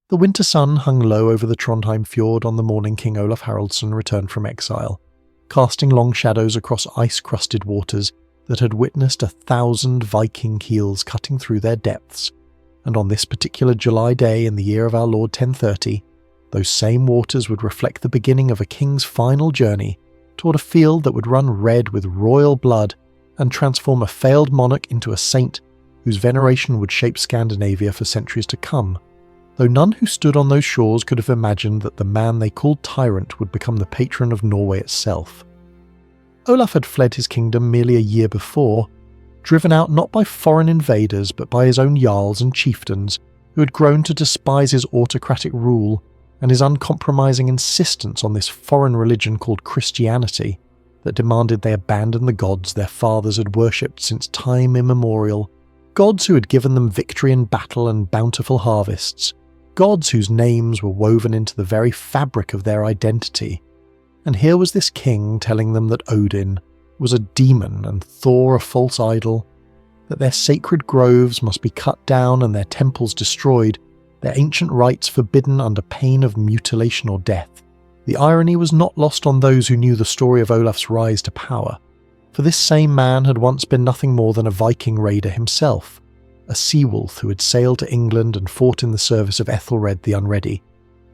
The winter sun hung low over the Trondheim fjord on the morning King Olaf Haraldsson returned from exile, casting long shadows across ice-crusted waters that had witnessed 1,000 Viking keels cutting through their depths. And on this particular July day in the year of our Lord 1030, those same waters would reflect the beginning of a king's final journey toward a field that would run red with royal blood and transform a failed monarch into a saint whose veneration would shape Scandinavia for centuries to come, though none who stood on those shores could have imagined that the man they called tyrant would become the patron of Norway itself. Olaf had fled his kingdom merely a year before, driven out not by foreign invaders but by his own jarls and chieftains who had grown to despise his autocratic rule and his uncompromising insistence on this foreign religion called Christianity that demanded they abandon the gods their fathers had worshipped since time immemorial, gods who had given them victory in battle and bountiful harvests, gods whose names were woven into the very fabric of their identity. And here was this king telling them that Odin was a demon and Thor a false idol, that their sacred groves must be cut down and their temples destroyed, their ancient rites forbidden under pain of mutilation or death. The irony was not lost on those who knew the story of Olaf's rise to power, for this same man had once been nothing more than a Viking raider himself, a sea-wolf who had sailed to England and fought in the service of Ethelred the Unready,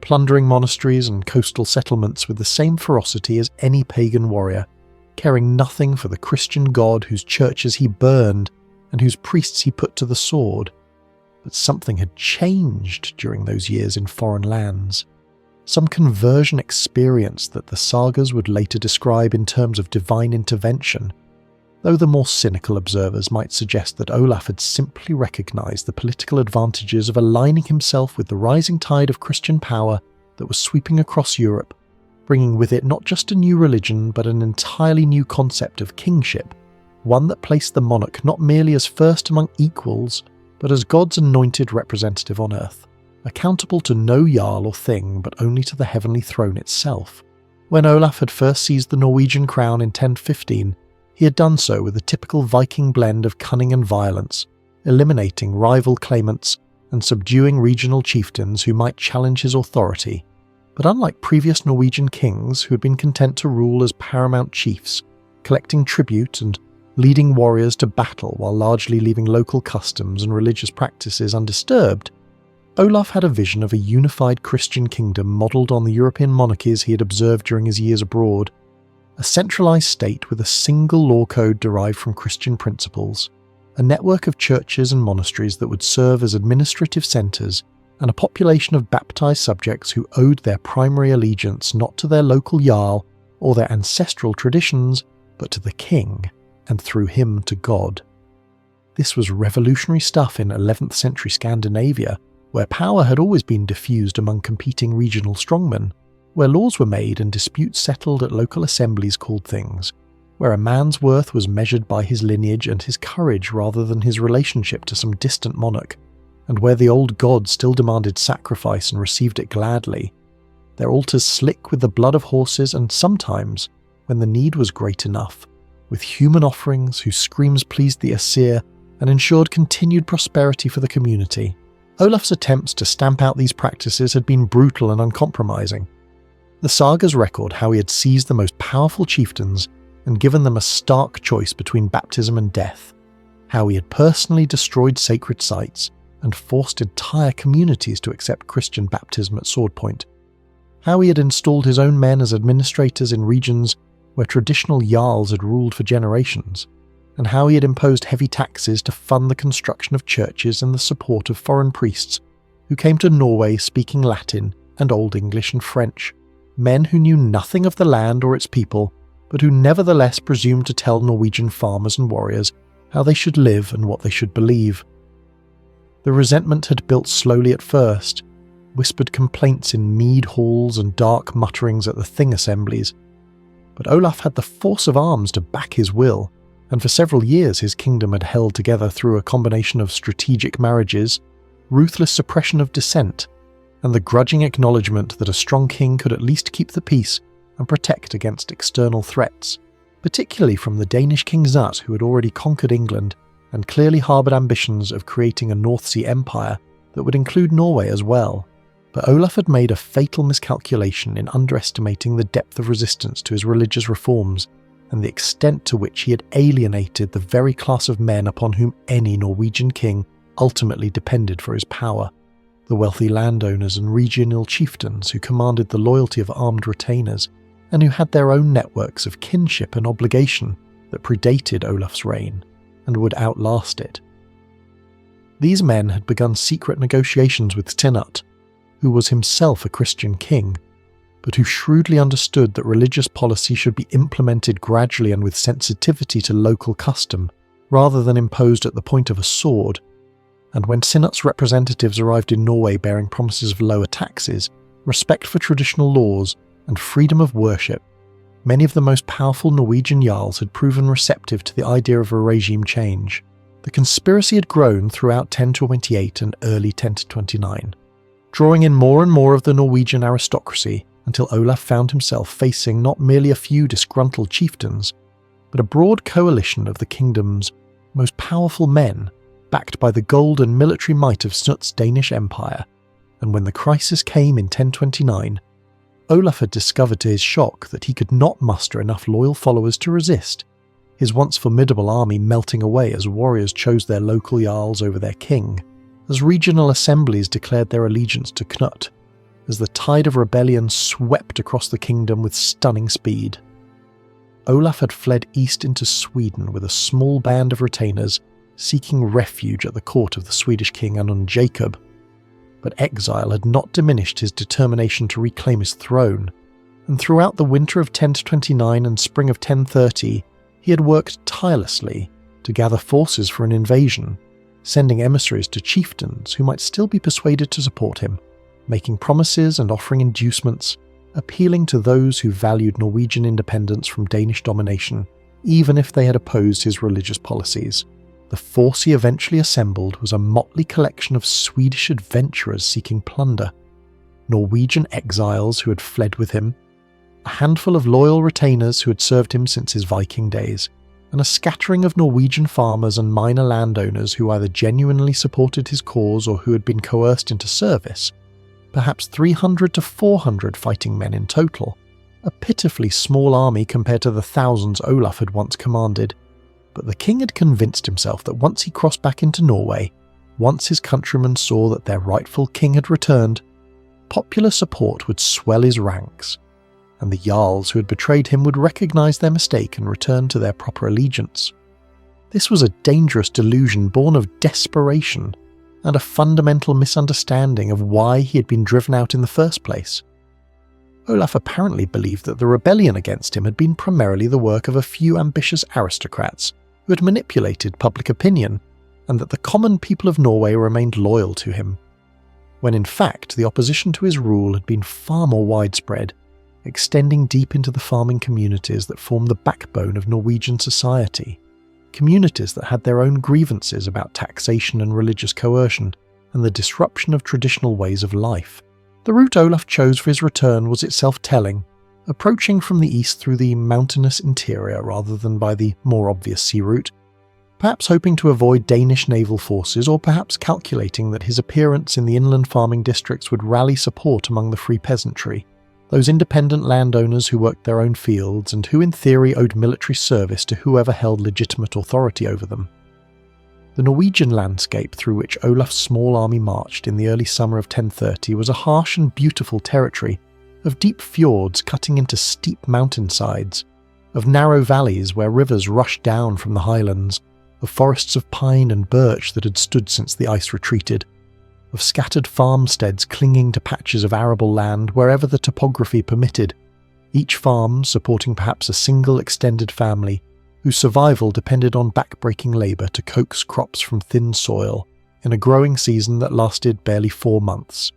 plundering monasteries and coastal settlements with the same ferocity as any pagan warrior, caring nothing for the Christian God whose churches he burned and whose priests he put to the sword. But something had changed during those years in foreign lands. Some conversion experience that the sagas would later describe in terms of divine intervention, though the more cynical observers might suggest that Olaf had simply recognised the political advantages of aligning himself with the rising tide of Christian power that was sweeping across Europe, bringing with it not just a new religion but an entirely new concept of kingship, one that placed the monarch not merely as first among equals, but as God's anointed representative on earth, accountable to no jarl or thing but only to the heavenly throne itself. When Olaf had first seized the Norwegian crown in 1015, he had done so with a typical Viking blend of cunning and violence, eliminating rival claimants and subduing regional chieftains who might challenge his authority. But unlike previous Norwegian kings who had been content to rule as paramount chiefs, collecting tribute and leading warriors to battle while largely leaving local customs and religious practices undisturbed, Olaf had a vision of a unified Christian kingdom modelled on the European monarchies he had observed during his years abroad, a centralised state with a single law code derived from Christian principles, a network of churches and monasteries that would serve as administrative centres, and a population of baptised subjects who owed their primary allegiance not to their local jarl or their ancestral traditions, but to the king, and through him to God. This was revolutionary stuff in 11th century Scandinavia, where power had always been diffused among competing regional strongmen, where laws were made and disputes settled at local assemblies called things, where a man's worth was measured by his lineage and his courage rather than his relationship to some distant monarch, and where the old god still demanded sacrifice and received it gladly, their altars slick with the blood of horses and sometimes, when the need was great enough, with human offerings whose screams pleased the Asir and ensured continued prosperity for the community. Olaf's attempts to stamp out these practices had been brutal and uncompromising. The sagas record how he had seized the most powerful chieftains and given them a stark choice between baptism and death, how he had personally destroyed sacred sites and forced entire communities to accept Christian baptism at sword point, how he had installed his own men as administrators in regions where traditional jarls had ruled for generations, and how he had imposed heavy taxes to fund the construction of churches and the support of foreign priests who came to Norway speaking Latin and Old English and French, men who knew nothing of the land or its people, but who nevertheless presumed to tell Norwegian farmers and warriors how they should live and what they should believe. The resentment had built slowly at first, whispered complaints in mead halls and dark mutterings at the Thing assemblies, but Olaf had the force of arms to back his will, and for several years his kingdom had held together through a combination of strategic marriages, ruthless suppression of dissent, and the grudging acknowledgement that a strong king could at least keep the peace and protect against external threats, particularly from the Danish King Zut, who had already conquered England and clearly harboured ambitions of creating a North Sea empire that would include Norway as well. But Olaf had made a fatal miscalculation in underestimating the depth of resistance to his religious reforms and the extent to which he had alienated the very class of men upon whom any Norwegian king ultimately depended for his power, the wealthy landowners and regional chieftains who commanded the loyalty of armed retainers and who had their own networks of kinship and obligation that predated Olaf's reign and would outlast it. These men had begun secret negotiations with Sinutt, who was himself a Christian king, but who shrewdly understood that religious policy should be implemented gradually and with sensitivity to local custom, rather than imposed at the point of a sword. And when Sinutt's representatives arrived in Norway bearing promises of lower taxes, respect for traditional laws, and freedom of worship, many of the most powerful Norwegian jarls had proven receptive to the idea of a regime change. The conspiracy had grown throughout 1028 and early 1029, drawing in more and more of the Norwegian aristocracy until Olaf found himself facing not merely a few disgruntled chieftains, but a broad coalition of the kingdom's most powerful men, backed by the gold and military might of Snutt's Danish Empire. And when the crisis came in 1029, Olaf had discovered to his shock that he could not muster enough loyal followers to resist, his once formidable army melting away as warriors chose their local jarls over their king, as regional assemblies declared their allegiance to Knut, as the tide of rebellion swept across the kingdom with stunning speed. Olaf had fled east into Sweden with a small band of retainers seeking refuge at the court of the Swedish king Anon Jacob, but exile had not diminished his determination to reclaim his throne, and throughout the winter of 1029 and spring of 1030 he had worked tirelessly to gather forces for an invasion, sending emissaries to chieftains who might still be persuaded to support him, making promises and offering inducements, appealing to those who valued Norwegian independence from Danish domination, even if they had opposed his religious policies. The force he eventually assembled was a motley collection of Swedish adventurers seeking plunder, Norwegian exiles who had fled with him, a handful of loyal retainers who had served him since his Viking days, and a scattering of Norwegian farmers and minor landowners who either genuinely supported his cause or who had been coerced into service. Perhaps 300 to 400 fighting men in total, a pitifully small army compared to the thousands Olaf had once commanded. But the king had convinced himself that once he crossed back into Norway, once his countrymen saw that their rightful king had returned, popular support would swell his ranks, and the jarls who had betrayed him would recognise their mistake and return to their proper allegiance. This was a dangerous delusion born of desperation and a fundamental misunderstanding of why he had been driven out in the first place. Olaf apparently believed that the rebellion against him had been primarily the work of a few ambitious aristocrats who had manipulated public opinion, and that the common people of Norway remained loyal to him, when in fact the opposition to his rule had been far more widespread, extending deep into the farming communities that form the backbone of Norwegian society, communities that had their own grievances about taxation and religious coercion and the disruption of traditional ways of life. The route Olaf chose for his return was itself telling, approaching from the east through the mountainous interior rather than by the more obvious sea route, perhaps hoping to avoid Danish naval forces, or perhaps calculating that his appearance in the inland farming districts would rally support among the free peasantry, those independent landowners who worked their own fields and who in theory owed military service to whoever held legitimate authority over them. The Norwegian landscape through which Olaf's small army marched in the early summer of 1030 was a harsh and beautiful territory, of deep fjords cutting into steep mountainsides, of narrow valleys where rivers rushed down from the highlands, of forests of pine and birch that had stood since the ice retreated, of scattered farmsteads clinging to patches of arable land wherever the topography permitted, each farm supporting perhaps a single extended family whose survival depended on back-breaking labour to coax crops from thin soil in a growing season that lasted barely 4 months,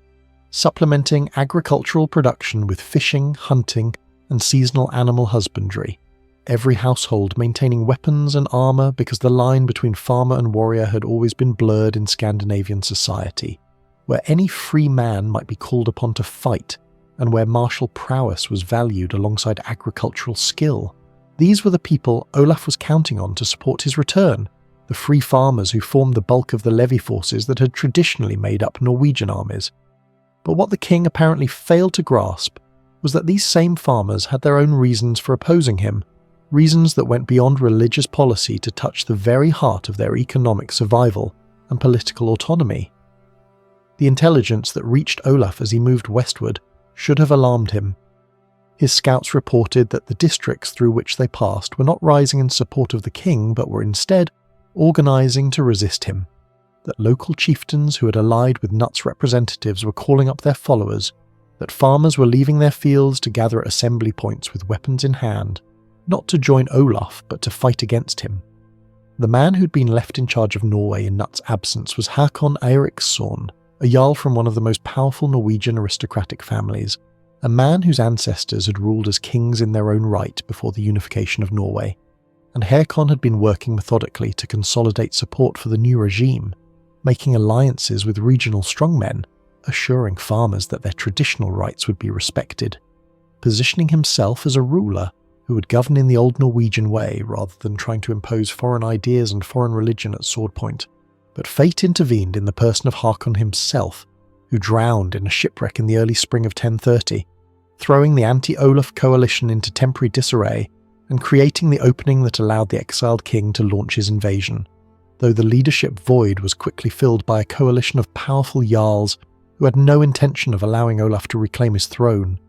supplementing agricultural production with fishing, hunting, and seasonal animal husbandry, every household maintaining weapons and armour because the line between farmer and warrior had always been blurred in Scandinavian society, where any free man might be called upon to fight, and where martial prowess was valued alongside agricultural skill. These were the people Olaf was counting on to support his return, the free farmers who formed the bulk of the levy forces that had traditionally made up Norwegian armies. But what the king apparently failed to grasp was that these same farmers had their own reasons for opposing him, reasons that went beyond religious policy to touch the very heart of their economic survival and political autonomy. The intelligence that reached Olaf as he moved westward should have alarmed him. His scouts reported that the districts through which they passed were not rising in support of the king, but were instead organising to resist him, that local chieftains who had allied with Knut's representatives were calling up their followers, that farmers were leaving their fields to gather at assembly points with weapons in hand, not to join Olaf but to fight against him. The man who'd been left in charge of Norway in Knut's absence was Hakon Eiriksson, a jarl from one of the most powerful Norwegian aristocratic families, a man whose ancestors had ruled as kings in their own right before the unification of Norway, and Hakon had been working methodically to consolidate support for the new regime, making alliances with regional strongmen, assuring farmers that their traditional rights would be respected, positioning himself as a ruler who would govern in the old Norwegian way rather than trying to impose foreign ideas and foreign religion at sword point. But fate intervened in the person of Hakon himself, who drowned in a shipwreck in the early spring of 1030, throwing the anti-Olaf coalition into temporary disarray and creating the opening that allowed the exiled king to launch his invasion, though the leadership void was quickly filled by a coalition of powerful jarls who had no intention of allowing Olaf to reclaim his throne.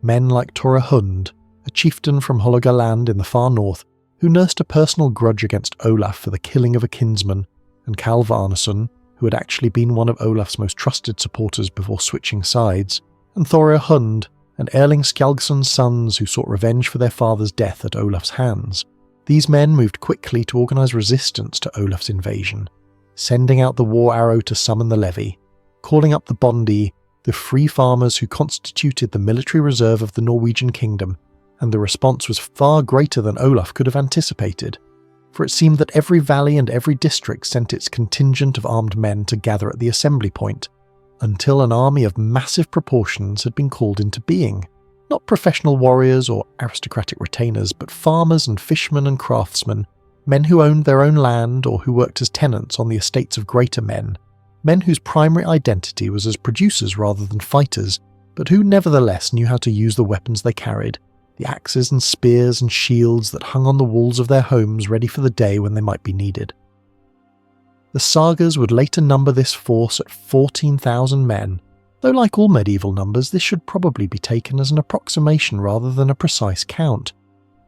Men like Tore Hund, a chieftain from Hålogaland in the far north, who nursed a personal grudge against Olaf for the killing of a kinsman, and Kalv Arnason, who had actually been one of Olaf's most trusted supporters before switching sides, and Thorir Hund, and Erling Skjalgsson's sons who sought revenge for their father's death at Olaf's hands. These men moved quickly to organise resistance to Olaf's invasion, sending out the war arrow to summon the levy, calling up the bondi, the free farmers who constituted the military reserve of the Norwegian kingdom, and the response was far greater than Olaf could have anticipated, for it seemed that every valley and every district sent its contingent of armed men to gather at the assembly point, until an army of massive proportions had been called into being. Not professional warriors or aristocratic retainers, but farmers and fishermen and craftsmen, men who owned their own land or who worked as tenants on the estates of greater men, men whose primary identity was as producers rather than fighters, but who nevertheless knew how to use the weapons they carried, the axes and spears and shields that hung on the walls of their homes ready for the day when they might be needed. The sagas would later number this force at 14,000 men, though like all medieval numbers this should probably be taken as an approximation rather than a precise count.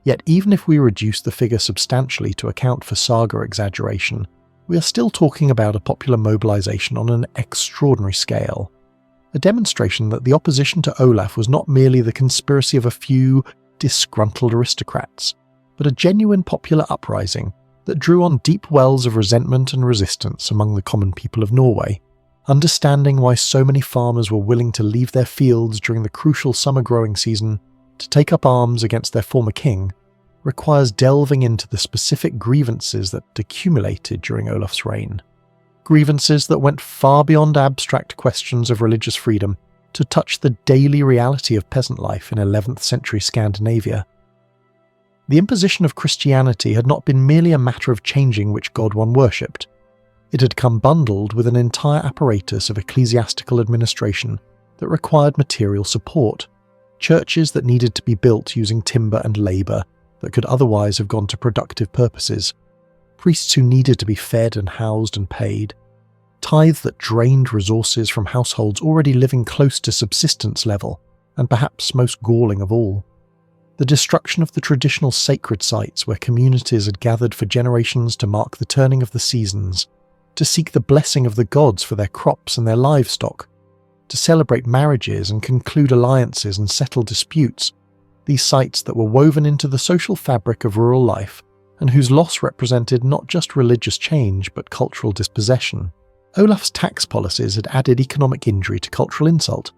Yet even if we reduce the figure substantially to account for saga exaggeration, we are still talking about a popular mobilisation on an extraordinary scale. A demonstration that the opposition to Olaf was not merely the conspiracy of a few disgruntled aristocrats, but a genuine popular uprising that drew on deep wells of resentment and resistance among the common people of Norway. Understanding why so many farmers were willing to leave their fields during the crucial summer growing season to take up arms against their former king requires delving into the specific grievances that accumulated during Olaf's reign. Grievances that went far beyond abstract questions of religious freedom to touch the daily reality of peasant life in 11th century Scandinavia. The imposition of Christianity had not been merely a matter of changing which god one worshipped. It had come bundled with an entire apparatus of ecclesiastical administration that required material support, churches that needed to be built using timber and labour that could otherwise have gone to productive purposes, priests who needed to be fed and housed and paid, tithe that drained resources from households already living close to subsistence level, and perhaps most galling of all, the destruction of the traditional sacred sites where communities had gathered for generations to mark the turning of the seasons, to seek the blessing of the gods for their crops and their livestock, to celebrate marriages and conclude alliances and settle disputes, these sites that were woven into the social fabric of rural life and whose loss represented not just religious change but cultural dispossession. Olaf's tax policies had added economic injury to cultural insult.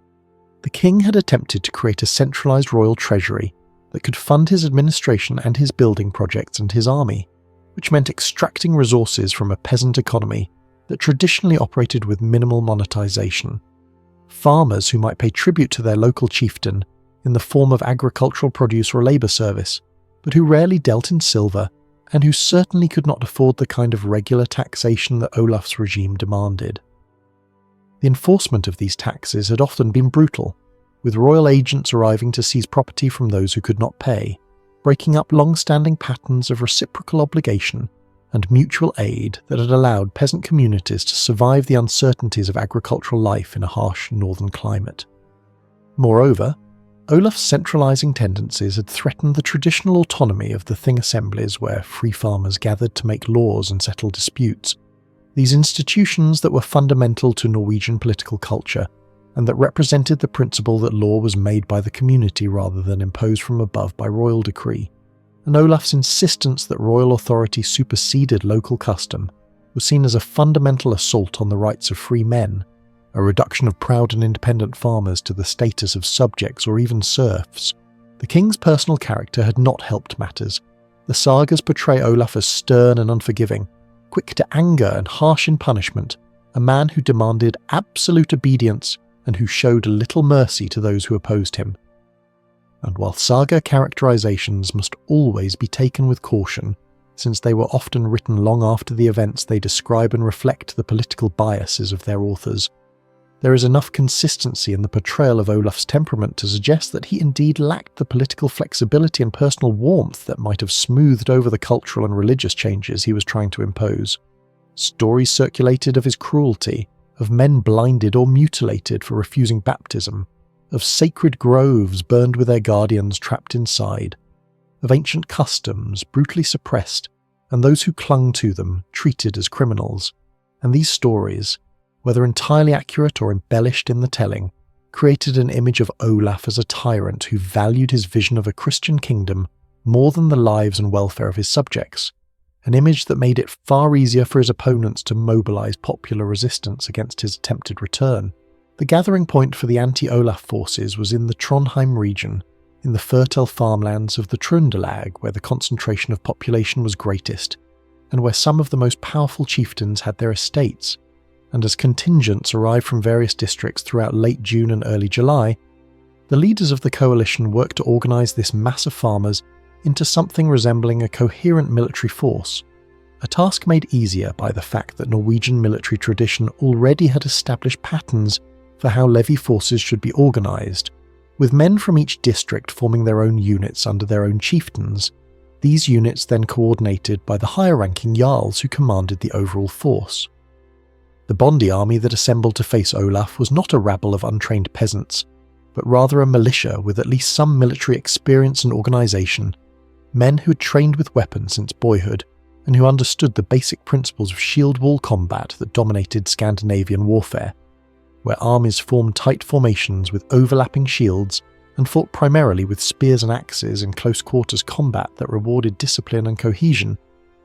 The king had attempted to create a centralised royal treasury that could fund his administration and his building projects and his army, which meant extracting resources from a peasant economy that traditionally operated with minimal monetization. Farmers who might pay tribute to their local chieftain in the form of agricultural produce or labour service, but who rarely dealt in silver and who certainly could not afford the kind of regular taxation that Olaf's regime demanded. The enforcement of these taxes had often been brutal, with royal agents arriving to seize property from those who could not pay, breaking up long-standing patterns of reciprocal obligation and mutual aid that had allowed peasant communities to survive the uncertainties of agricultural life in a harsh northern climate. Moreover, Olaf's centralising tendencies had threatened the traditional autonomy of the Thing assemblies where free farmers gathered to make laws and settle disputes, these institutions that were fundamental to Norwegian political culture and that represented the principle that law was made by the community rather than imposed from above by royal decree. And Olaf's insistence that royal authority superseded local custom was seen as a fundamental assault on the rights of free men, a reduction of proud and independent farmers to the status of subjects or even serfs. The king's personal character had not helped matters. The sagas portray Olaf as stern and unforgiving, quick to anger and harsh in punishment, a man who demanded absolute obedience and who showed little mercy to those who opposed him. And while saga characterizations must always be taken with caution, since they were often written long after the events they describe and reflect the political biases of their authors, there is enough consistency in the portrayal of Olaf's temperament to suggest that he indeed lacked the political flexibility and personal warmth that might have smoothed over the cultural and religious changes he was trying to impose. Stories circulated of his cruelty, of men blinded or mutilated for refusing baptism, of sacred groves burned with their guardians trapped inside, of ancient customs brutally suppressed and those who clung to them treated as criminals. And these stories, whether entirely accurate or embellished in the telling, created an image of Olaf as a tyrant who valued his vision of a Christian kingdom more than the lives and welfare of his subjects, an image that made it far easier for his opponents to mobilize popular resistance against his attempted return. The gathering point for the anti-Olaf forces was in the Trondheim region, in the fertile farmlands of the Trøndelag, where the concentration of population was greatest, and where some of the most powerful chieftains had their estates. And as contingents arrived from various districts throughout late June and early July, the leaders of the coalition worked to organise this mass of farmers into something resembling a coherent military force, a task made easier by the fact that Norwegian military tradition already had established patterns for how levy forces should be organised, with men from each district forming their own units under their own chieftains, these units then coordinated by the higher-ranking jarls who commanded the overall force. The Bondi army that assembled to face Olaf was not a rabble of untrained peasants, but rather a militia with at least some military experience and organisation, men who had trained with weapons since boyhood and who understood the basic principles of shield-wall combat that dominated Scandinavian warfare, where armies formed tight formations with overlapping shields and fought primarily with spears and axes in close-quarters combat that rewarded discipline and cohesion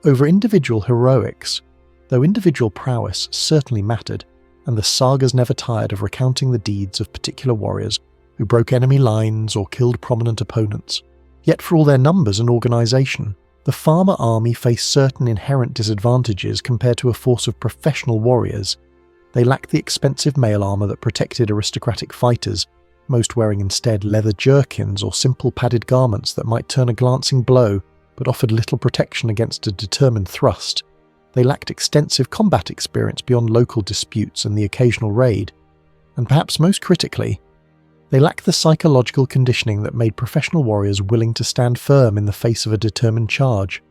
over individual heroics, though individual prowess certainly mattered, and the sagas never tired of recounting the deeds of particular warriors who broke enemy lines or killed prominent opponents. Yet for all their numbers and organisation, the farmer army faced certain inherent disadvantages compared to a force of professional warriors. They lacked the expensive mail armour that protected aristocratic fighters, most wearing instead leather jerkins or simple padded garments that might turn a glancing blow but offered little protection against a determined thrust. They lacked extensive combat experience beyond local disputes and the occasional raid, and perhaps most critically, they lacked the psychological conditioning that made professional warriors willing to stand firm in the face of a determined charge,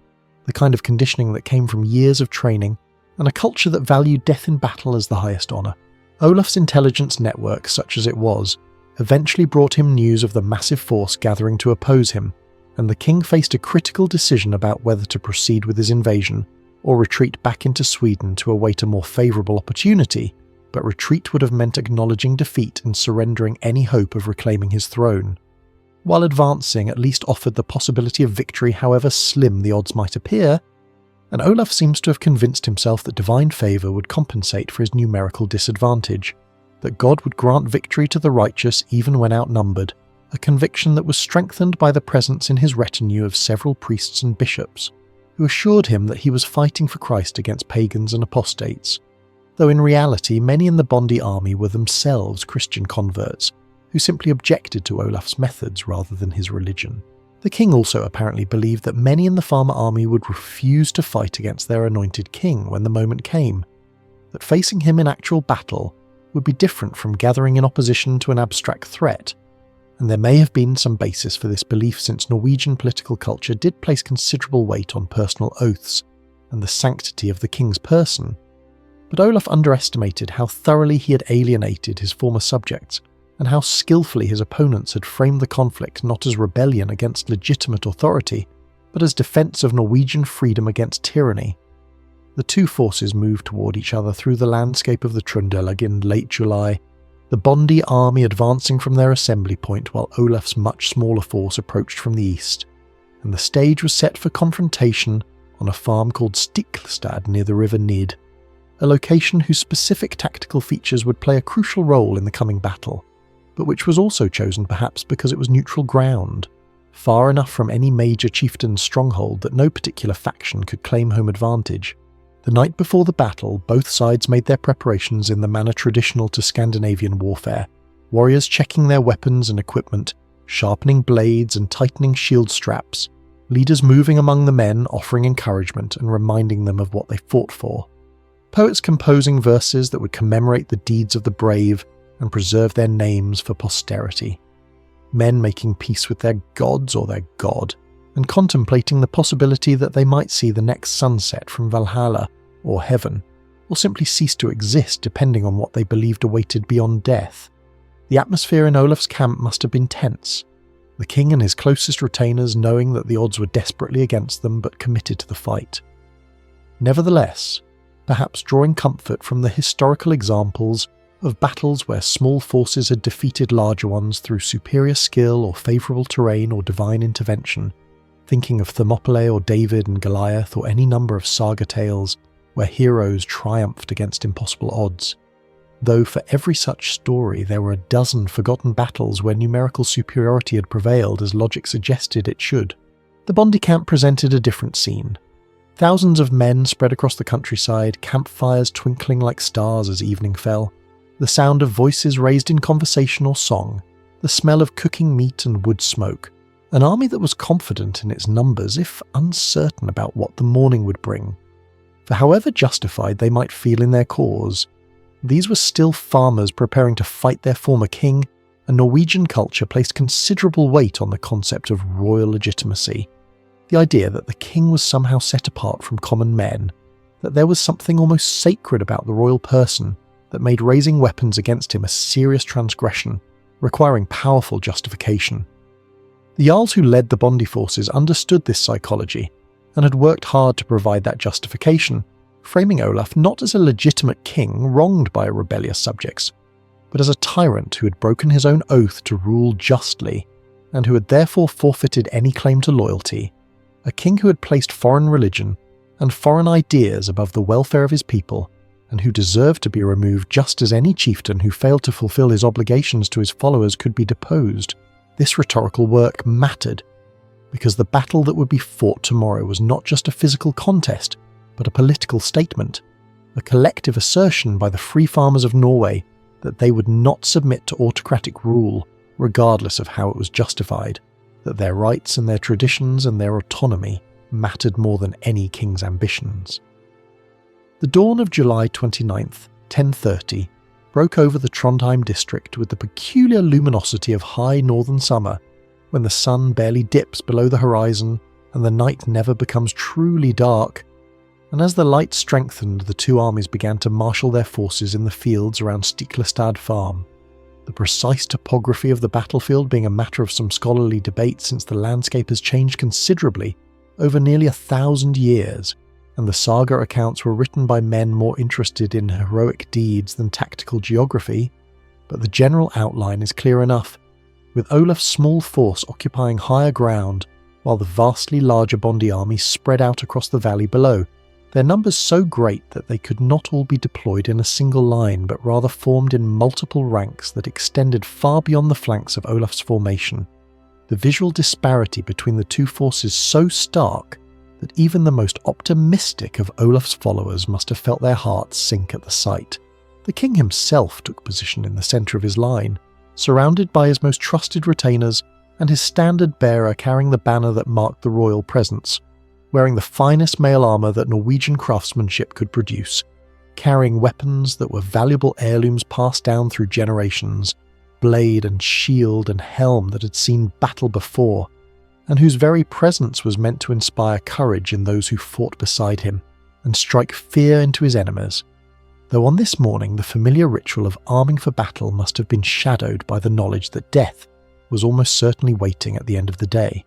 the kind of conditioning that came from years of training and a culture that valued death in battle as the highest honour. Olaf's intelligence network, such as it was, eventually brought him news of the massive force gathering to oppose him, and the king faced a critical decision about whether to proceed with his invasion or retreat back into Sweden to await a more favourable opportunity, but retreat would have meant acknowledging defeat and surrendering any hope of reclaiming his throne. While advancing at least offered the possibility of victory however slim the odds might appear, and Olaf seems to have convinced himself that divine favour would compensate for his numerical disadvantage, that God would grant victory to the righteous even when outnumbered, a conviction that was strengthened by the presence in his retinue of several priests and bishops, who assured him that he was fighting for Christ against pagans and apostates, though in reality many in the Bondi army were themselves Christian converts, who simply objected to Olaf's methods rather than his religion. The king also apparently believed that many in the farmer army would refuse to fight against their anointed king when the moment came, that facing him in actual battle would be different from gathering in opposition to an abstract threat, and there may have been some basis for this belief since Norwegian political culture did place considerable weight on personal oaths and the sanctity of the king's person. But Olaf underestimated how thoroughly he had alienated his former subjects, and how skillfully his opponents had framed the conflict not as rebellion against legitimate authority, but as defence of Norwegian freedom against tyranny. The two forces moved toward each other through the landscape of the Trøndelag in late July, the Bondi army advancing from their assembly point while Olaf's much smaller force approached from the east, and the stage was set for confrontation on a farm called Stiklestad near the river Nid, a location whose specific tactical features would play a crucial role in the coming battle, but which was also chosen perhaps because it was neutral ground, far enough from any major chieftain's stronghold that no particular faction could claim home advantage. The night before the battle, both sides made their preparations in the manner traditional to Scandinavian warfare, warriors checking their weapons and equipment, sharpening blades and tightening shield straps, leaders moving among the men offering encouragement and reminding them of what they fought for, poets composing verses that would commemorate the deeds of the brave and preserve their names for posterity, men making peace with their gods or their god, and contemplating the possibility that they might see the next sunset from Valhalla, or heaven, or simply cease to exist depending on what they believed awaited beyond death. The atmosphere in Olaf's camp must have been tense, the king and his closest retainers knowing that the odds were desperately against them but committed to the fight. Nevertheless, perhaps drawing comfort from the historical examples of battles where small forces had defeated larger ones through superior skill or favourable terrain or divine intervention, thinking of Thermopylae or David and Goliath or any number of saga tales where heroes triumphed against impossible odds, though for every such story there were a dozen forgotten battles where numerical superiority had prevailed as logic suggested it should. The Bondi camp presented a different scene. Thousands of men spread across the countryside, campfires twinkling like stars as evening fell, the sound of voices raised in conversation or song, the smell of cooking meat and wood smoke, an army that was confident in its numbers if uncertain about what the morning would bring. For however justified they might feel in their cause, these were still farmers preparing to fight their former king, and Norwegian culture placed considerable weight on the concept of royal legitimacy, the idea that the king was somehow set apart from common men, that there was something almost sacred about the royal person that made raising weapons against him a serious transgression, requiring powerful justification. The Jarls who led the Bondi forces understood this psychology and had worked hard to provide that justification, framing Olaf not as a legitimate king wronged by rebellious subjects, but as a tyrant who had broken his own oath to rule justly and who had therefore forfeited any claim to loyalty, a king who had placed foreign religion and foreign ideas above the welfare of his people, and who deserved to be removed just as any chieftain who failed to fulfill his obligations to his followers could be deposed. This rhetorical work mattered, because the battle that would be fought tomorrow was not just a physical contest, but a political statement, a collective assertion by the free farmers of Norway that they would not submit to autocratic rule, regardless of how it was justified, that their rights and their traditions and their autonomy mattered more than any king's ambitions. The dawn of July 29th, 1030, broke over the Trondheim district with the peculiar luminosity of high northern summer, when the sun barely dips below the horizon and the night never becomes truly dark, and as the light strengthened, the two armies began to marshal their forces in the fields around Stiklestad farm, the precise topography of the battlefield being a matter of some scholarly debate since the landscape has changed considerably over nearly 1,000 years, and the saga accounts were written by men more interested in heroic deeds than tactical geography, but the general outline is clear enough, with Olaf's small force occupying higher ground while the vastly larger Bondi army spread out across the valley below, their numbers so great that they could not all be deployed in a single line but rather formed in multiple ranks that extended far beyond the flanks of Olaf's formation. The visual disparity between the two forces so stark that even the most optimistic of Olaf's followers must have felt their hearts sink at the sight. The king himself took position in the centre of his line, surrounded by his most trusted retainers and his standard bearer carrying the banner that marked the royal presence, wearing the finest mail armour that Norwegian craftsmanship could produce, carrying weapons that were valuable heirlooms passed down through generations, blade and shield and helm that had seen battle before, and whose very presence was meant to inspire courage in those who fought beside him, and strike fear into his enemies, though on this morning the familiar ritual of arming for battle must have been shadowed by the knowledge that death was almost certainly waiting at the end of the day.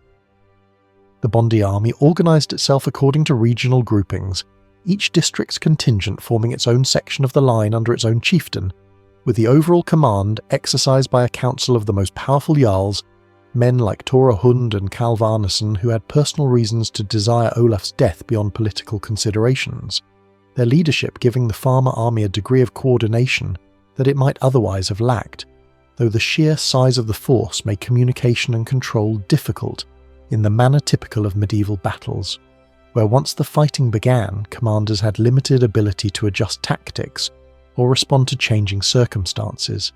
The Bondi army organised itself according to regional groupings, each district's contingent forming its own section of the line under its own chieftain, with the overall command exercised by a council of the most powerful jarls, men like Tore Hund and Kalv Arneson who had personal reasons to desire Olaf's death beyond political considerations, their leadership giving the farmer army a degree of coordination that it might otherwise have lacked, though the sheer size of the force made communication and control difficult in the manner typical of medieval battles, where once the fighting began, commanders had limited ability to adjust tactics or respond to changing circumstances.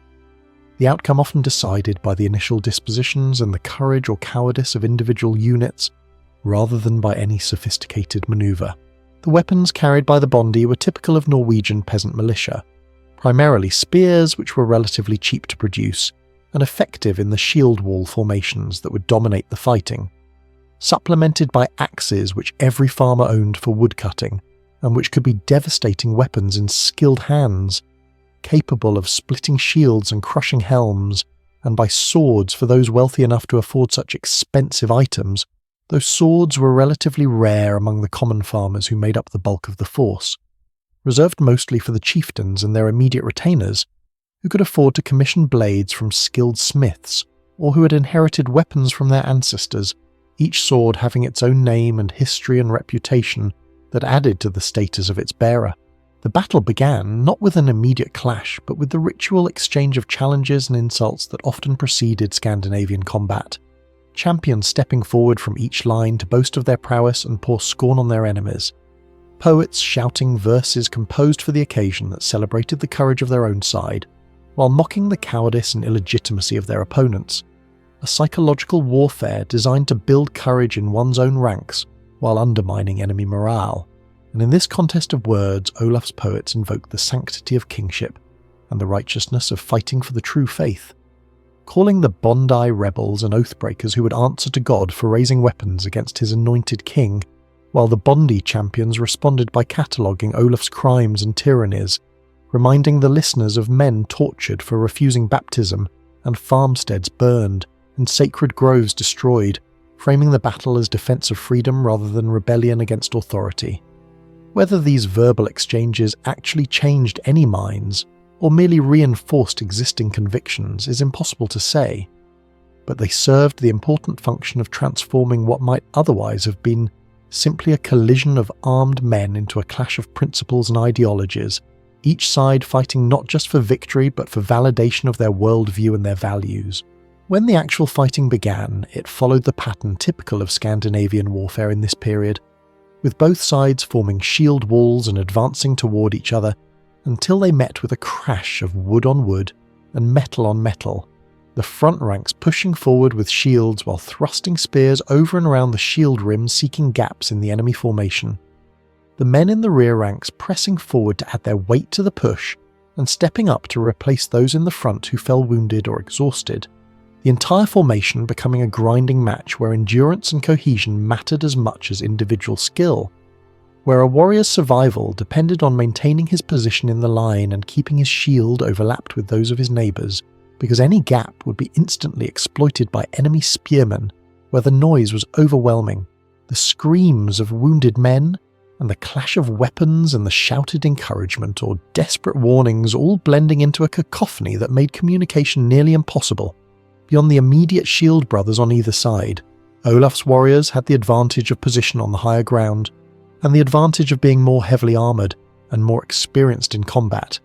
The outcome often decided by the initial dispositions and the courage or cowardice of individual units, rather than by any sophisticated manoeuvre. The weapons carried by the Bondi were typical of Norwegian peasant militia, primarily spears which were relatively cheap to produce, and effective in the shield wall formations that would dominate the fighting, supplemented by axes which every farmer owned for woodcutting, and which could be devastating weapons in skilled hands, capable of splitting shields and crushing helms, and by swords for those wealthy enough to afford such expensive items, though swords were relatively rare among the common farmers who made up the bulk of the force, reserved mostly for the chieftains and their immediate retainers, who could afford to commission blades from skilled smiths, or who had inherited weapons from their ancestors, each sword having its own name and history and reputation that added to the status of its bearer. The battle began not with an immediate clash, but with the ritual exchange of challenges and insults that often preceded Scandinavian combat, champions stepping forward from each line to boast of their prowess and pour scorn on their enemies, poets shouting verses composed for the occasion that celebrated the courage of their own side, while mocking the cowardice and illegitimacy of their opponents, a psychological warfare designed to build courage in one's own ranks while undermining enemy morale. And in this contest of words, Olaf's poets invoked the sanctity of kingship and the righteousness of fighting for the true faith, calling the Bondi rebels and oathbreakers who would answer to God for raising weapons against his anointed king, while the Bondi champions responded by cataloguing Olaf's crimes and tyrannies, reminding the listeners of men tortured for refusing baptism and farmsteads burned and sacred groves destroyed, framing the battle as defense of freedom rather than rebellion against authority. Whether these verbal exchanges actually changed any minds, or merely reinforced existing convictions, is impossible to say, but they served the important function of transforming what might otherwise have been simply a collision of armed men into a clash of principles and ideologies, each side fighting not just for victory but for validation of their worldview and their values. When the actual fighting began, it followed the pattern typical of Scandinavian warfare in this period, with both sides forming shield walls and advancing toward each other until they met with a crash of wood on wood and metal on metal, the front ranks pushing forward with shields while thrusting spears over and around the shield rim seeking gaps in the enemy formation. The men in the rear ranks pressing forward to add their weight to the push and stepping up to replace those in the front who fell wounded or exhausted, the entire formation becoming a grinding match where endurance and cohesion mattered as much as individual skill, where a warrior's survival depended on maintaining his position in the line and keeping his shield overlapped with those of his neighbours, because any gap would be instantly exploited by enemy spearmen, where the noise was overwhelming, the screams of wounded men, and the clash of weapons and the shouted encouragement or desperate warnings all blending into a cacophony that made communication nearly impossible. Beyond the immediate shield brothers on either side, Olaf's warriors had the advantage of position on the higher ground, and the advantage of being more heavily armoured and more experienced in combat,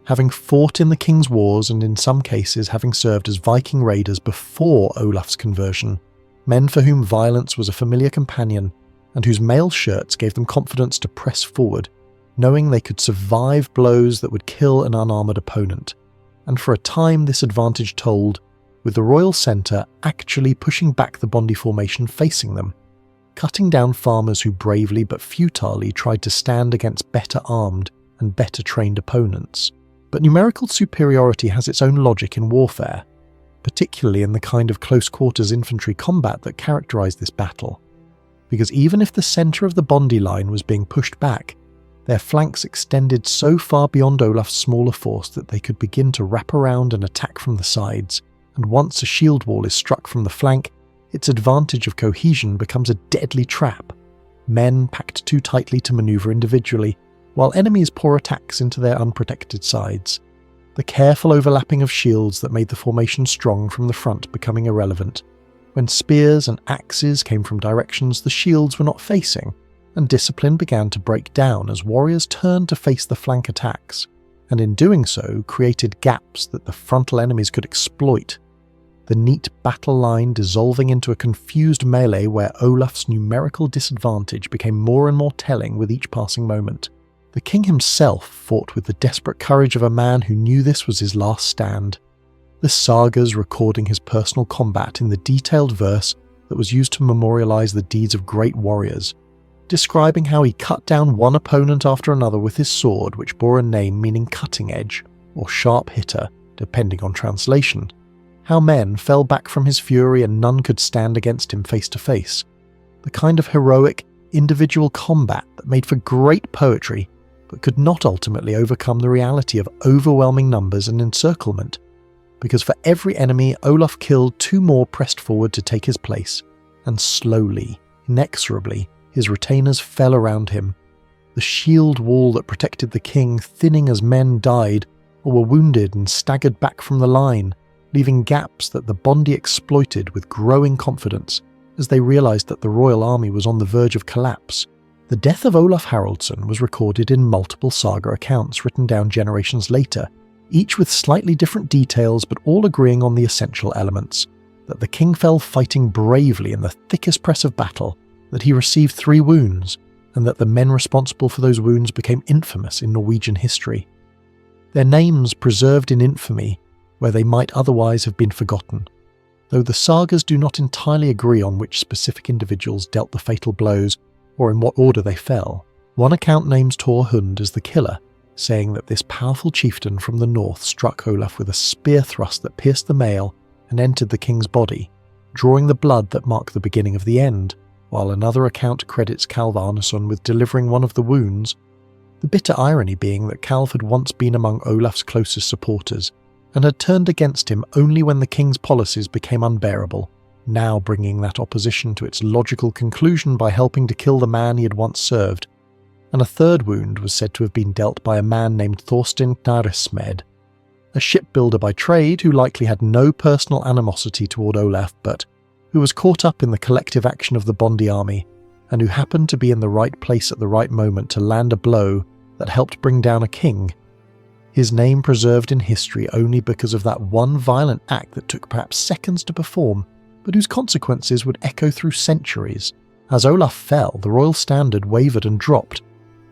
having fought in the king's wars and in some cases having served as Viking raiders before Olaf's conversion, men for whom violence was a familiar companion and whose mail shirts gave them confidence to press forward, knowing they could survive blows that would kill an unarmoured opponent. And for a time this advantage told, with the royal centre actually pushing back the Bondi formation facing them, cutting down farmers who bravely but futilely tried to stand against better armed and better trained opponents. But numerical superiority has its own logic in warfare, particularly in the kind of close-quarters infantry combat that characterised this battle. Because even if the centre of the Bondi line was being pushed back, their flanks extended so far beyond Olaf's smaller force that they could begin to wrap around and attack from the sides, and once a shield wall is struck from the flank, its advantage of cohesion becomes a deadly trap. Men packed too tightly to manoeuvre individually, while enemies pour attacks into their unprotected sides. The careful overlapping of shields that made the formation strong from the front becoming irrelevant. When spears and axes came from directions the shields were not facing, and discipline began to break down as warriors turned to face the flank attacks, and in doing so created gaps that the frontal enemies could exploit. The neat battle line dissolving into a confused melee where Olaf's numerical disadvantage became more and more telling with each passing moment. The king himself fought with the desperate courage of a man who knew this was his last stand. The sagas recording his personal combat in the detailed verse that was used to memorialize the deeds of great warriors, describing how he cut down one opponent after another with his sword, which bore a name meaning cutting edge or sharp hitter, depending on translation. How men fell back from his fury and none could stand against him face to face. The kind of heroic, individual combat that made for great poetry, but could not ultimately overcome the reality of overwhelming numbers and encirclement, because for every enemy Olaf killed two more pressed forward to take his place, and slowly, inexorably, his retainers fell around him, the shield wall that protected the king thinning as men died or were wounded and staggered back from the line, leaving gaps that the Bondi exploited with growing confidence as they realised that the royal army was on the verge of collapse. The death of Olaf Haraldsson was recorded in multiple saga accounts written down generations later, each with slightly different details but all agreeing on the essential elements: that the king fell fighting bravely in the thickest press of battle, that he received 3 wounds, and that the men responsible for those wounds became infamous in Norwegian history. Their names preserved in infamy where they might otherwise have been forgotten, though the sagas do not entirely agree on which specific individuals dealt the fatal blows or in what order they fell. One account names Thor Hund as the killer, saying that this powerful chieftain from the north struck Olaf with a spear thrust that pierced the mail and entered the king's body, drawing the blood that marked the beginning of the end, while another account credits Kalv Arnason with delivering one of the wounds, the bitter irony being that Kalv had once been among Olaf's closest supporters, and had turned against him only when the king's policies became unbearable, now bringing that opposition to its logical conclusion by helping to kill the man he had once served. And a third wound was said to have been dealt by a man named Thorstein Knaresmed, a shipbuilder by trade who likely had no personal animosity toward Olaf, but who was caught up in the collective action of the Bondi army, and who happened to be in the right place at the right moment to land a blow that helped bring down a king. His name preserved in history only because of that one violent act that took perhaps seconds to perform, but whose consequences would echo through centuries. As Olaf fell, the royal standard wavered and dropped,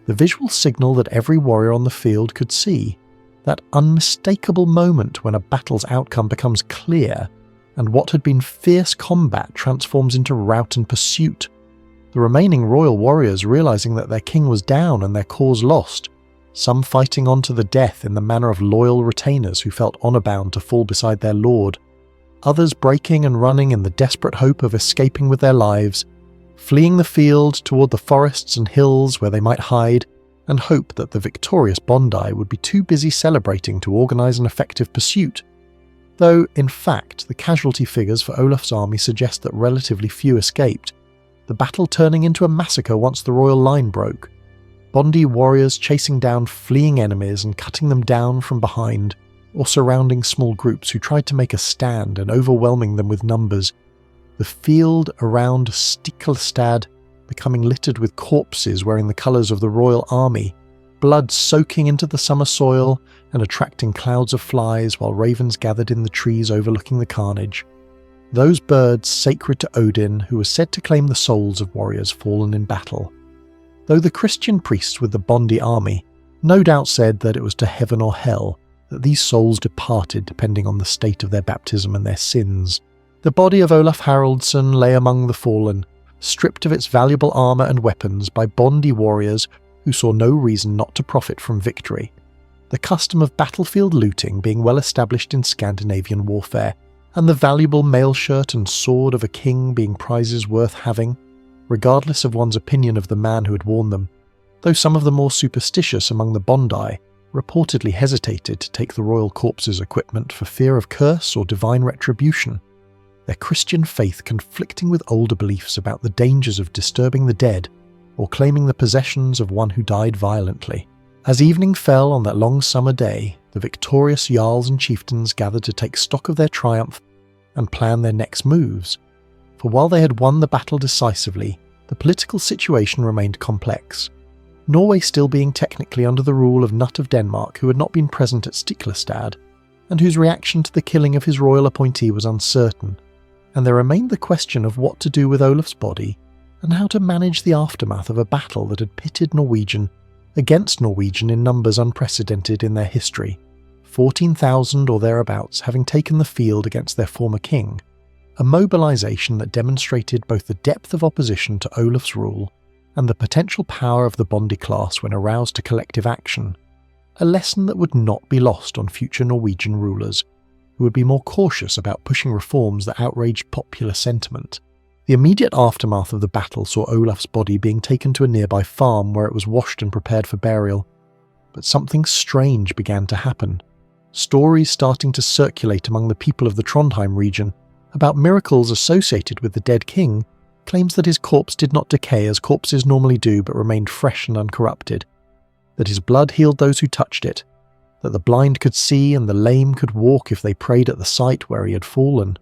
the visual signal that every warrior on the field could see, that unmistakable moment when a battle's outcome becomes clear, and what had been fierce combat transforms into rout and pursuit. The remaining royal warriors realising that their king was down and their cause lost, some fighting on to the death in the manner of loyal retainers who felt honour-bound to fall beside their lord, others breaking and running in the desperate hope of escaping with their lives, fleeing the field toward the forests and hills where they might hide, and hope that the victorious Bondi would be too busy celebrating to organise an effective pursuit. Though, in fact, the casualty figures for Olaf's army suggest that relatively few escaped, the battle turning into a massacre once the royal line broke. Bondi warriors chasing down fleeing enemies and cutting them down from behind, or surrounding small groups who tried to make a stand and overwhelming them with numbers. The field around Stiklestad becoming littered with corpses wearing the colours of the royal army, blood soaking into the summer soil and attracting clouds of flies while ravens gathered in the trees overlooking the carnage. Those birds sacred to Odin, who was said to claim the souls of warriors fallen in battle. Though the Christian priests with the Bondi army no doubt said that it was to heaven or hell that these souls departed depending on the state of their baptism and their sins, the body of Olaf Haraldsson lay among the fallen, stripped of its valuable armour and weapons by Bondi warriors who saw no reason not to profit from victory. The custom of battlefield looting being well established in Scandinavian warfare, and the valuable mail shirt and sword of a king being prizes worth having, regardless of one's opinion of the man who had worn them, though some of the more superstitious among the Bondi reportedly hesitated to take the royal corpse's equipment for fear of curse or divine retribution, their Christian faith conflicting with older beliefs about the dangers of disturbing the dead or claiming the possessions of one who died violently. As evening fell on that long summer day, the victorious jarls and chieftains gathered to take stock of their triumph and plan their next moves, for while they had won the battle decisively, the political situation remained complex. Norway still being technically under the rule of Knut of Denmark, who had not been present at Stiklestad, and whose reaction to the killing of his royal appointee was uncertain, and there remained the question of what to do with Olaf's body, and how to manage the aftermath of a battle that had pitted Norwegian against Norwegian in numbers unprecedented in their history, 14,000 or thereabouts having taken the field against their former king, a mobilisation that demonstrated both the depth of opposition to Olaf's rule and the potential power of the Bondi class when aroused to collective action, a lesson that would not be lost on future Norwegian rulers, who would be more cautious about pushing reforms that outraged popular sentiment. The immediate aftermath of the battle saw Olaf's body being taken to a nearby farm where it was washed and prepared for burial, but something strange began to happen. Stories starting to circulate among the people of the Trondheim region about miracles associated with the dead king claims that his corpse did not decay as corpses normally do but remained fresh and uncorrupted, that his blood healed those who touched it, that the blind could see and the lame could walk if they prayed at the site where he had fallen.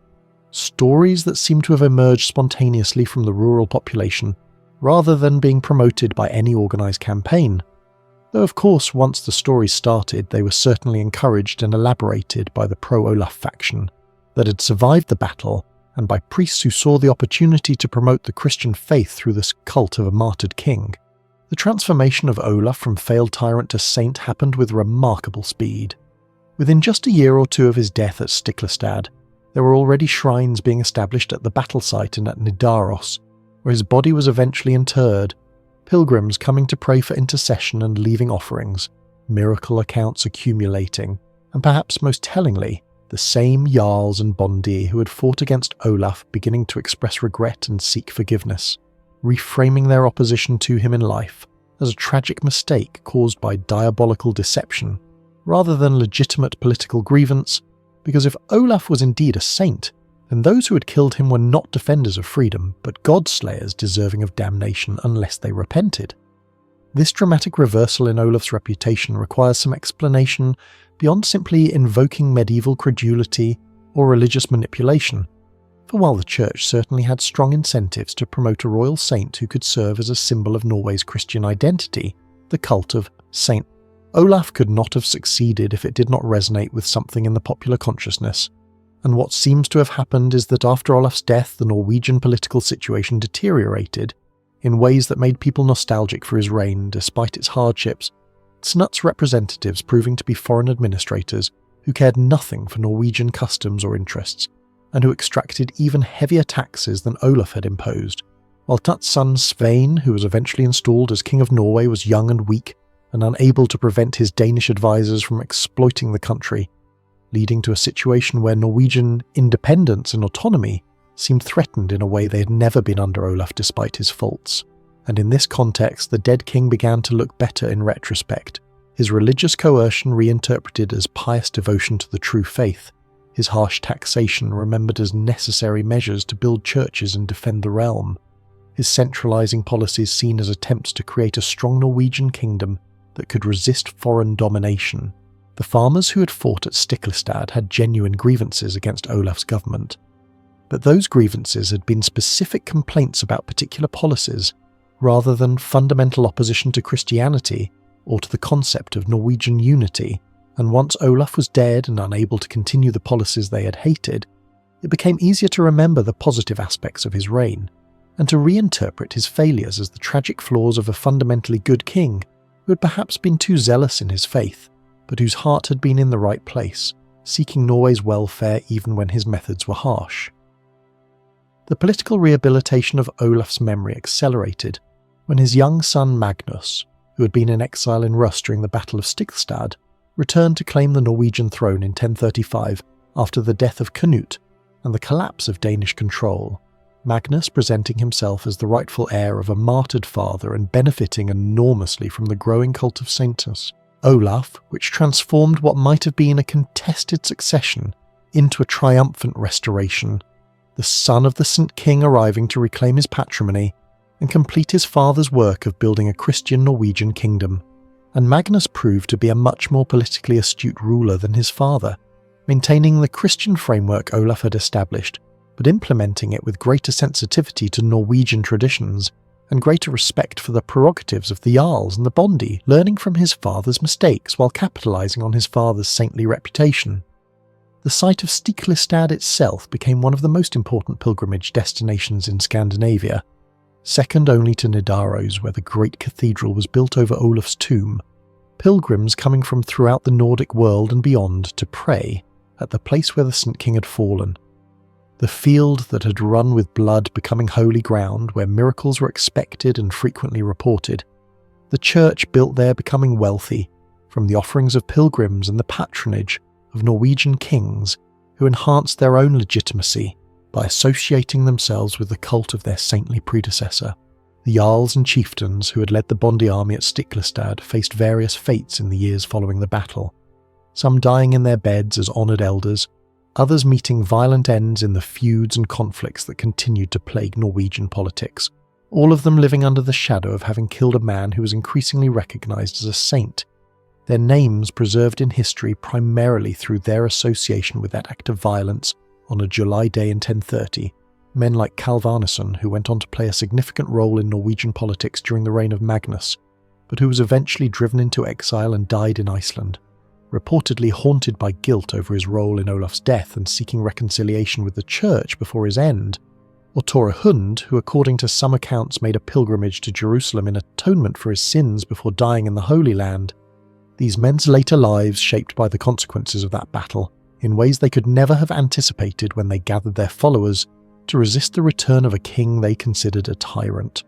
Stories that seem to have emerged spontaneously from the rural population rather than being promoted by any organised campaign, though of course once the stories started they were certainly encouraged and elaborated by the pro-Olaf faction that had survived the battle and by priests who saw the opportunity to promote the Christian faith through this cult of a martyred king. The transformation of Olaf from failed tyrant to saint happened with remarkable speed. Within just a year or two of his death at Stiklestad, there were already shrines being established at the battle site and at Nidaros, where his body was eventually interred, pilgrims coming to pray for intercession and leaving offerings, miracle accounts accumulating, and perhaps most tellingly, the same jarls and Bondi who had fought against Olaf beginning to express regret and seek forgiveness, reframing their opposition to him in life as a tragic mistake caused by diabolical deception, rather than legitimate political grievance, because if Olaf was indeed a saint, then those who had killed him were not defenders of freedom, but god-slayers deserving of damnation unless they repented. This dramatic reversal in Olaf's reputation requires some explanation beyond simply invoking medieval credulity or religious manipulation, for while the church certainly had strong incentives to promote a royal saint who could serve as a symbol of Norway's Christian identity, the cult of Saint Olaf could not have succeeded if it did not resonate with something in the popular consciousness, and what seems to have happened is that after Olaf's death the Norwegian political situation deteriorated in ways that made people nostalgic for his reign despite its hardships, Snut's representatives proving to be foreign administrators who cared nothing for Norwegian customs or interests, and who extracted even heavier taxes than Olaf had imposed, while Knut's son Svein, who was eventually installed as King of Norway, was young and weak, and unable to prevent his Danish advisors from exploiting the country, leading to a situation where Norwegian independence and autonomy seemed threatened in a way they had never been under Olaf despite his faults. And in this context, the dead king began to look better in retrospect, his religious coercion reinterpreted as pious devotion to the true faith, his harsh taxation remembered as necessary measures to build churches and defend the realm, his centralising policies seen as attempts to create a strong Norwegian kingdom that could resist foreign domination. The farmers who had fought at Stiklestad had genuine grievances against Olaf's government, but those grievances had been specific complaints about particular policies, rather than fundamental opposition to Christianity or to the concept of Norwegian unity, and once Olaf was dead and unable to continue the policies they had hated, it became easier to remember the positive aspects of his reign, and to reinterpret his failures as the tragic flaws of a fundamentally good king who had perhaps been too zealous in his faith, but whose heart had been in the right place, seeking Norway's welfare even when his methods were harsh. The political rehabilitation of Olaf's memory accelerated when his young son Magnus, who had been in exile in Rus during the Battle of Stiklestad, returned to claim the Norwegian throne in 1035 after the death of Canute and the collapse of Danish control, Magnus presenting himself as the rightful heir of a martyred father and benefiting enormously from the growing cult of saints. Olaf, which transformed what might have been a contested succession into a triumphant restoration, the son of the Saint King arriving to reclaim his patrimony and complete his father's work of building a Christian Norwegian kingdom. And Magnus proved to be a much more politically astute ruler than his father, maintaining the Christian framework Olaf had established, but implementing it with greater sensitivity to Norwegian traditions and greater respect for the prerogatives of the Jarls and the Bondi, learning from his father's mistakes while capitalising on his father's saintly reputation. The site of Stiklestad itself became one of the most important pilgrimage destinations in Scandinavia, second only to Nidaros, where the great cathedral was built over Olaf's tomb, pilgrims coming from throughout the Nordic world and beyond to pray at the place where the Saint King had fallen. The field that had run with blood becoming holy ground, where miracles were expected and frequently reported, the church built there becoming wealthy from the offerings of pilgrims and the patronage of Norwegian kings who enhanced their own legitimacy by associating themselves with the cult of their saintly predecessor. The Jarls and chieftains who had led the Bondi army at Stiklestad faced various fates in the years following the battle, some dying in their beds as honoured elders, others meeting violent ends in the feuds and conflicts that continued to plague Norwegian politics, all of them living under the shadow of having killed a man who was increasingly recognised as a saint, their names preserved in history primarily through their association with that act of violence on a July day in 1030, men like Kalvarnesson, who went on to play a significant role in Norwegian politics during the reign of Magnus, but who was eventually driven into exile and died in Iceland, reportedly haunted by guilt over his role in Olaf's death and seeking reconciliation with the church before his end, or Tore Hund, who according to some accounts made a pilgrimage to Jerusalem in atonement for his sins before dying in the Holy Land. These men's later lives shaped by the consequences of that battle in ways they could never have anticipated when they gathered their followers to resist the return of a king they considered a tyrant.